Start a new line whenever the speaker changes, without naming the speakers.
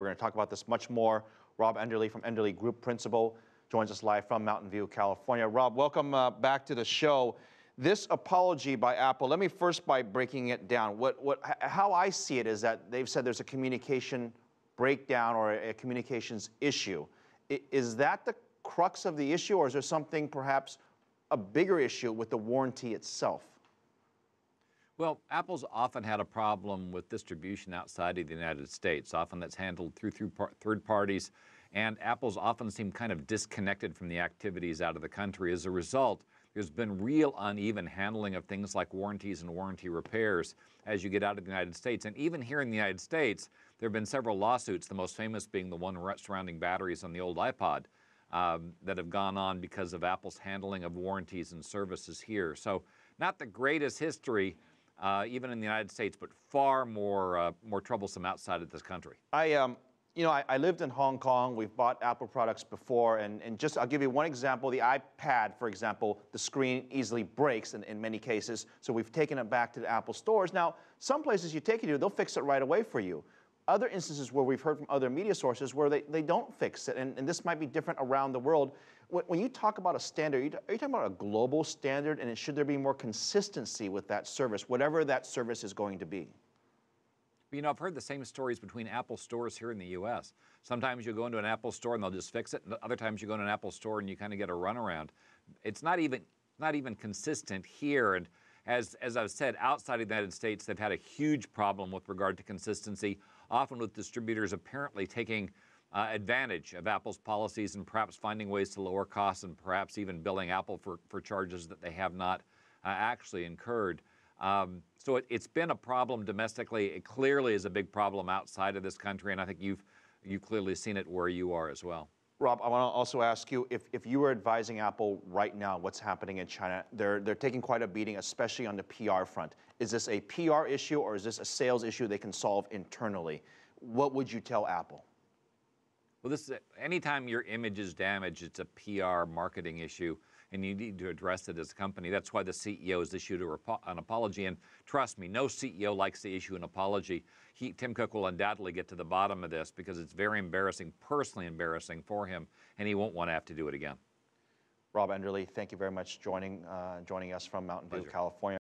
We're going to talk about this much more. Rob Enderle from Enderle Group Principal joins us live from Mountain View, California. Rob, welcome back to the show. This apology by Apple, let me first by breaking it down. How I see it is that they've said there's a communication breakdown or a communications issue. Is that the crux of the issue, or is there something perhaps a bigger issue with the warranty itself?
Well, Apple's often had a problem with distribution outside of the United States. Often that's handled through third parties, and Apple's often seemed kind of disconnected from the activities out of the country. As a result, there's been real uneven handling of things like warranties and warranty repairs as you get out of the United States. And even here in the United States, there have been several lawsuits, the most famous being the one surrounding batteries on the old iPod that have gone on because of Apple's handling of warranties and services here. So not the greatest history, even in the United States, but far more troublesome outside of this country.
I lived in Hong Kong. We've bought Apple products before, and I'll give you one example. The iPad, for example, the screen easily breaks in many cases, so we've taken it back to the Apple stores. Now, some places you take it to, they'll fix it right away for you. Other instances where we've heard from other media sources where they don't fix it, and this might be different around the world. When you talk about a standard, are you talking about a global standard, and should there be more consistency with that service, whatever that service is going to be?
You know, I've heard the same stories between Apple stores here in the U.S. Sometimes you go into an Apple store and they'll just fix it, and other times you go into an Apple store and you kind of get a runaround. It's not even consistent here, and as I've said, outside of the United States, they've had a huge problem with regard to consistency, often with distributors apparently taking advantage of Apple's policies and perhaps finding ways to lower costs and perhaps even billing Apple for charges that they have not actually incurred. So it's been a problem domestically. It clearly is a big problem outside of this country, and I think you've clearly seen it where you are as well.
Rob, I want to also ask you, if you were advising Apple right now what's happening in China, they're taking quite a beating, especially on the PR front. Is this a PR issue, or is this a sales issue they can solve internally? What would you tell Apple?
Well, anytime your image is damaged, it's a PR marketing issue, and you need to address it as a company. That's why the CEO has issued an apology, and trust me, no CEO likes to issue an apology. Tim Cook will undoubtedly get to the bottom of this because it's very embarrassing, personally embarrassing for him, and he won't want to have to do it again.
Rob Enderle, thank you very much joining us from Mountain View, California.